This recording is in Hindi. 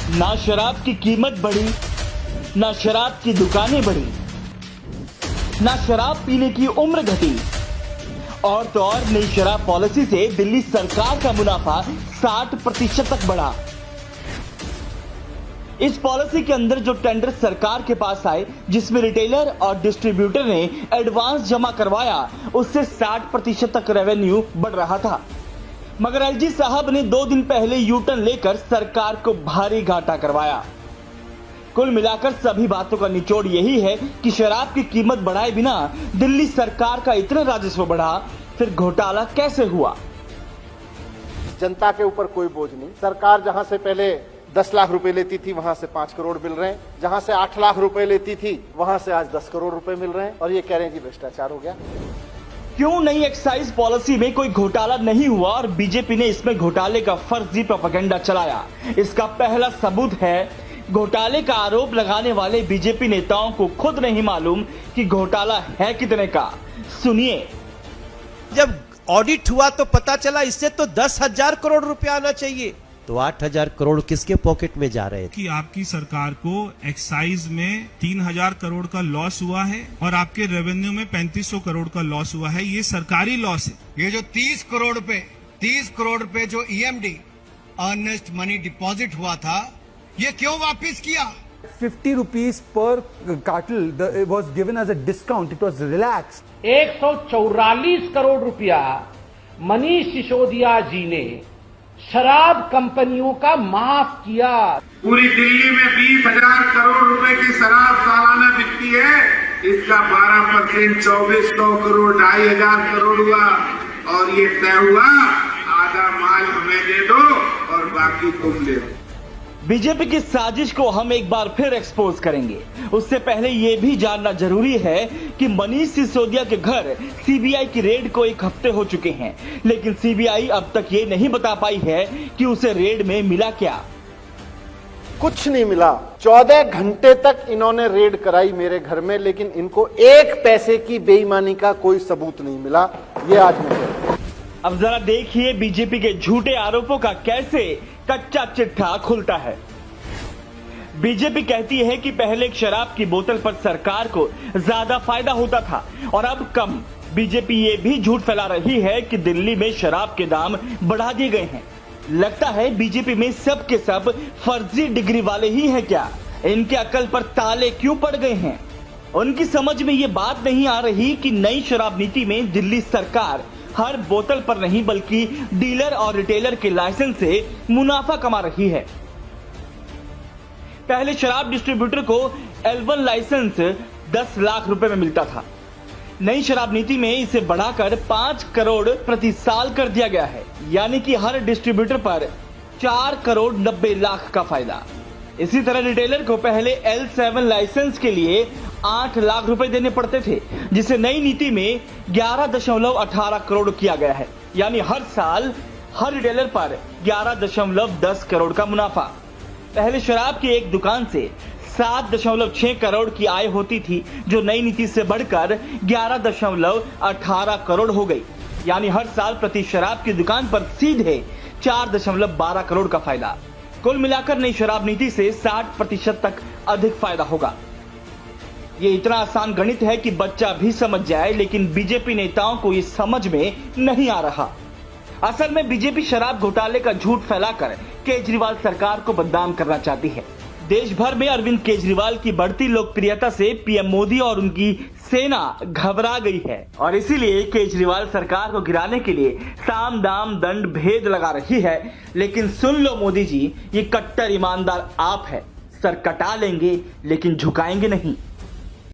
ना शराब की कीमत बढ़ी, ना शराब की दुकानें बढ़ी, ना शराब पीने की उम्र घटी, और तो और नई शराब पॉलिसी से दिल्ली सरकार का मुनाफा 60% तक बढ़ा। इस पॉलिसी के अंदर जो टेंडर सरकार के पास आए, जिसमें रिटेलर और डिस्ट्रीब्यूटर ने एडवांस जमा करवाया, उससे 60% तक रेवेन्यू बढ़ रहा था। मगर एलजी साहब ने 2 दिन पहले यू टर्न लेकर सरकार को भारी घाटा करवाया। कुल मिलाकर सभी बातों का निचोड़ यही है कि शराब की कीमत बढ़ाए बिना दिल्ली सरकार का इतना राजस्व बढ़ा, फिर घोटाला कैसे हुआ? जनता के ऊपर कोई बोझ नहीं। सरकार जहां से पहले 10 लाख रुपए लेती थी, वहां से 5 करोड़ मिल रहे हैं। जहां से 8 लाख रुपए लेती थी, वहां से आज 10 करोड़ रुपए मिल रहे हैं, और ये कह रहे हैं कि भ्रष्टाचार हो गया। क्यों नई एक्साइज पॉलिसी में कोई घोटाला नहीं हुआ और बीजेपी ने इसमें घोटाले का फर्जी प्रोपेगेंडा चलाया? इसका पहला सबूत है, घोटाले का आरोप लगाने वाले बीजेपी नेताओं को खुद नहीं मालूम कि घोटाला है कितने का। सुनिए। जब ऑडिट हुआ तो पता चला इससे तो 10,000 करोड़ रुपया आना चाहिए, तो 8,000 करोड़ किसके पॉकेट में जा रहे थे? कि आपकी सरकार को एक्साइज में 3,000 करोड़ का लॉस हुआ है और आपके रेवेन्यू में 3,500 करोड़ का लॉस हुआ है। ये सरकारी लॉस है। ये जो 30 करोड़ पे जो ईएमडी अर्नेस्ट मनी डिपॉजिट हुआ था, ये क्यों वापस किया? 50 rupees per cartel it was given as a discount. It was relaxed. 144 crore रुपया मनीष सिसोदिया जी ने शराब कंपनियों का माफ किया। पूरी दिल्ली में 20,000 करोड़ रुपए की शराब सालाना बिकती है, इसका 12% 2,400 करोड़ 2,500 करोड़ हुआ, और ये तय हुआ आधा माल हमें दे दो और बाकी तुम ले लो। बीजेपी की साजिश को हम एक बार फिर एक्सपोज करेंगे। उससे पहले यह भी जानना जरूरी है कि मनीष सिसोदिया के घर सीबीआई की रेड को 1 हफ्ते हो चुके हैं, लेकिन सीबीआई अब तक ये नहीं बता पाई है कि उसे रेड में मिला क्या। कुछ नहीं मिला। 14 घंटे तक इन्होंने रेड कराई मेरे घर में, लेकिन इनको 1 पैसे की बेईमानी का कोई सबूत नहीं मिला। ये आज मैं अब जरा देखिए बीजेपी के झूठे आरोपों का कैसे कच्चा चिट्ठा खुलता है। बीजेपी कहती है कि पहले एक शराब की बोतल पर सरकार को ज्यादा फायदा होता था और अब कम। बीजेपी ये भी झूठ फैला रही है कि दिल्ली में शराब के दाम बढ़ा दिए गए हैं। लगता है बीजेपी में सब के सब फर्जी डिग्री वाले ही हैं क्या? इनके अकल पर ताले क्यों पड़ गए हैं? उनकी समझ में ये बात नहीं आ रही कि नई शराब नीति में दिल्ली सरकार हर बोतल पर नहीं बल्कि डीलर और रिटेलर के लाइसेंस से मुनाफा कमा रही है। पहले शराब डिस्ट्रीब्यूटर को L1 लाइसेंस 10 लाख रुपए में मिलता था। नई शराब नीति में इसे बढ़ाकर 5 करोड़ प्रति साल कर दिया गया है, यानी कि हर डिस्ट्रीब्यूटर पर 4 करोड़ 90 लाख का फायदा। इसी तरह रिटेलर को पहले L7 लाइसेंस के लिए 8 लाख रुपए देने पड़ते थे, जिसे नई नीति में 11.18 करोड़ किया गया है, यानी हर साल हर रिटेलर पर 11.10 करोड़ का मुनाफा। पहले शराब की एक दुकान से 7.6 करोड़ की आय होती थी, जो नई नीति से बढ़कर 11.18 करोड़ हो गई, यानी हर साल प्रति शराब की दुकान पर सीधे 4.12 करोड़ का फायदा। कुल मिलाकर नई शराब नीति से 60% तक अधिक फायदा होगा। ये इतना आसान गणित है कि बच्चा भी समझ जाए, लेकिन बीजेपी नेताओं को ये समझ में नहीं आ रहा। असल में बीजेपी शराब घोटाले का झूठ फैलाकर केजरीवाल सरकार को बदनाम करना चाहती है। देश भर में अरविंद केजरीवाल की बढ़ती लोकप्रियता से पीएम मोदी और उनकी सेना घबरा गई है और इसीलिए केजरीवाल सरकार को गिराने के लिए साम दाम दंड भेद लगा रही है। लेकिन सुन लो मोदी जी, ये कट्टर ईमानदार आप है, सर कटा लेंगे लेकिन झुकाएंगे नहीं।